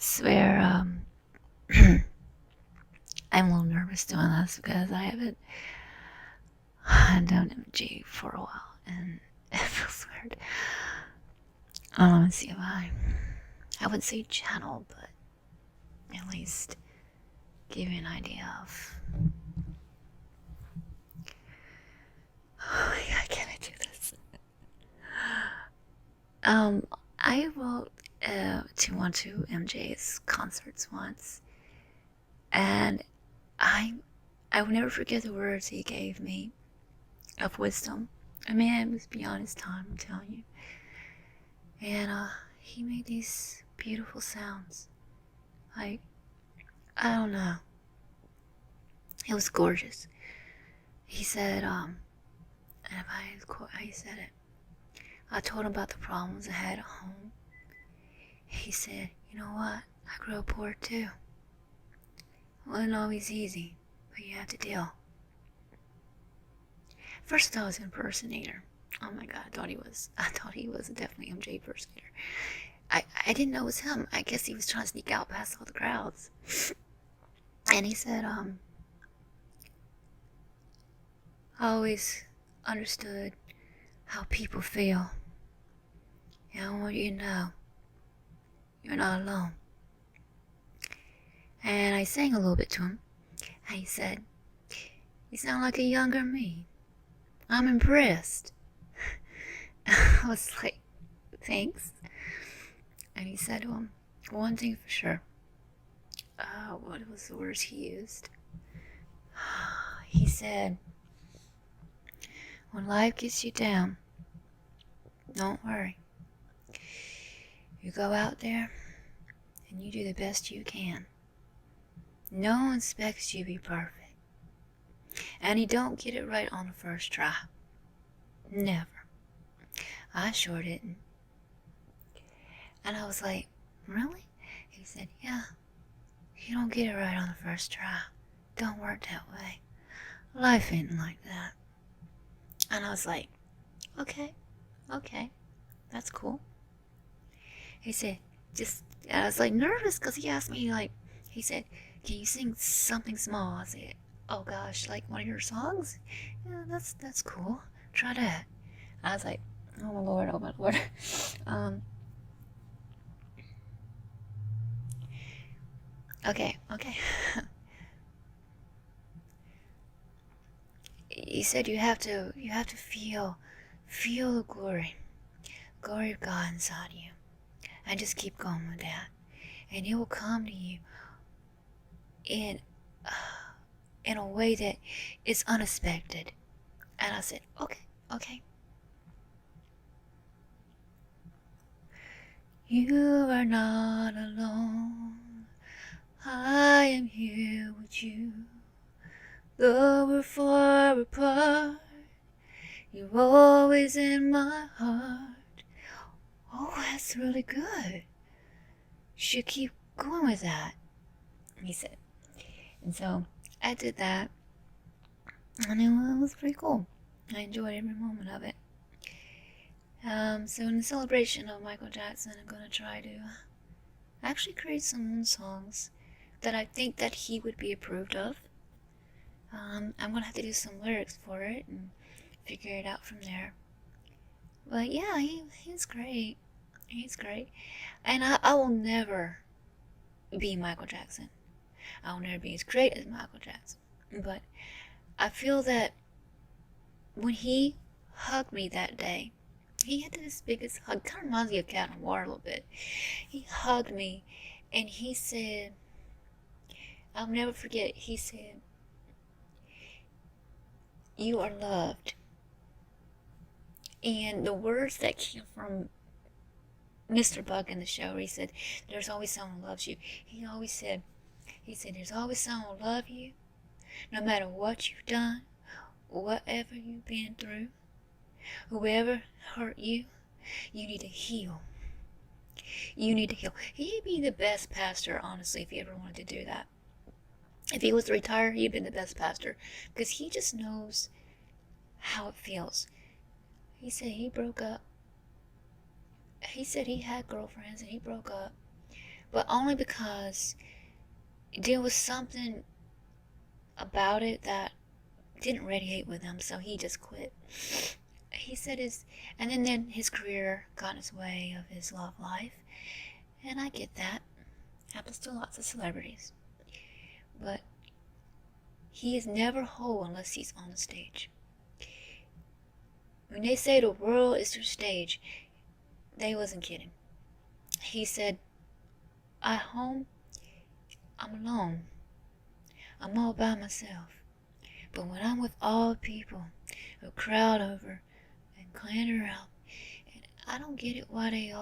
swear, I'm a little nervous doing this because I haven't done MG for a while and it feels weird. Let me see if I would say channel, but at least give you an idea of. Oh my god, can I do this? I wrote to one to MJ's concerts once, and I will never forget the words he gave me of wisdom. A man was beyond his time, I'm telling you. And he made these beautiful sounds. Like, I don't know. It was gorgeous. He said, and if I quote how he said it, I told him about the problems I had at home. He said, you know what? I grew up poor too. It wasn't always easy, but you had to deal. First I thought it was an impersonator. Oh my god, I thought he was definitely MJ impersonator. I didn't know it was him. I guess he was trying to sneak out past all the crowds. And he said, I always understood how people feel. And I want you to know, you're not alone. And I sang a little bit to him. And he said, you sound like a younger me. I'm impressed. I was like, thanks. And he said to him, one thing for sure. What was the words he used? He said, when life gets you down, don't worry. You go out there and you do the best you can. No one expects you to be perfect. And you don't get it right on the first try. Never. I sure didn't. And I was like, really? He said, yeah. You don't get it right on the first try. Don't work that way. Life ain't like that. And I was like, okay, that's cool. He said, I was like nervous because he asked me, like, he said, can you sing something small? I said, oh gosh, like one of your songs? Yeah, that's cool. Try that. I was like, oh my lord, oh my lord. Okay. He said you have to feel the glory of God inside you, and just keep going with that, and it will come to you in a way that is unexpected. And I said, okay. You are not alone. I am here with you. Though we're far apart, you're always in my heart. Oh, that's really good. You should keep going with that, he said. And so I did that, and it was pretty cool. I enjoyed every moment of it. So in the celebration of Michael Jackson, I'm going to try to actually create some own songs that I think that he would be approved of. I'm going to have to do some lyrics for it and figure it out from there. But yeah, he's great. He's great. And I will never be Michael Jackson. I will never be as great as Michael Jackson. But I feel that when he hugged me that day, he had this biggest hug. Kind of reminds me of Cat and War a little bit. He hugged me and he said, I'll never forget, he said, you are loved. And the words that came from Mr. Buck in the show, where he said, there's always someone who loves you. He said, there's always someone who loves you, no matter what you've done, whatever you've been through, whoever hurt you, you need to heal. You need to heal. He'd be the best pastor, honestly, if he ever wanted to do that. If he was to retire, he'd been the best pastor, because he just knows how it feels. He said he broke up. He said he had girlfriends and he broke up but only because there was something about it that didn't radiate with him, so he just quit. He said and then his career got in his way of his love life, and I get that. Happens to lots of celebrities. But he is never whole unless he's on the stage. When they say the world is their stage, they wasn't kidding. He said, at home, I'm alone. I'm all by myself. But when I'm with all people, a crowd over and clan around, and I don't get it why they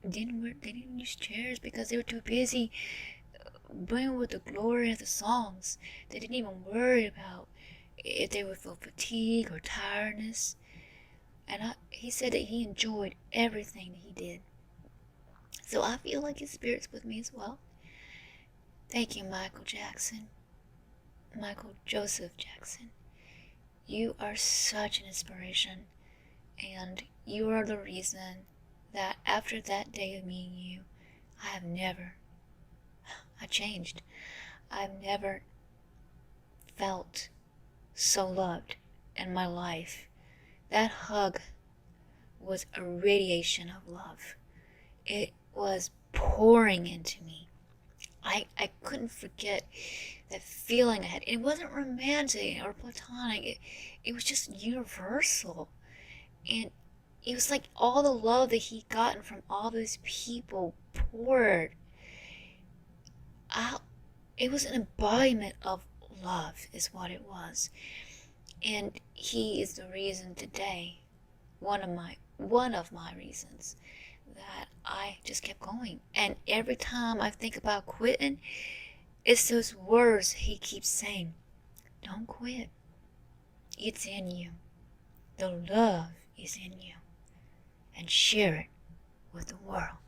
didn't use chairs because they were too busy bringing with the glory of the songs. They didn't even worry about if they would feel fatigue or tiredness. And he said that he enjoyed everything that he did. So I feel like his spirit's with me as well. Thank you, Michael Joseph Jackson. You are such an inspiration, and you are the reason that after that day of meeting you, I changed. I've never felt so loved in my life. That hug was a radiation of love. It was pouring into me. I couldn't forget that feeling I had. It wasn't romantic or platonic. It was just universal. And it was like all the love that he'd gotten from all those people poured out. It was an embodiment of love is what it was. And he is the reason today, one of my reasons that I just kept going. And every time I think about quitting, it's those words he keeps saying. Don't quit. It's in you. The love is in you. And share it with the world.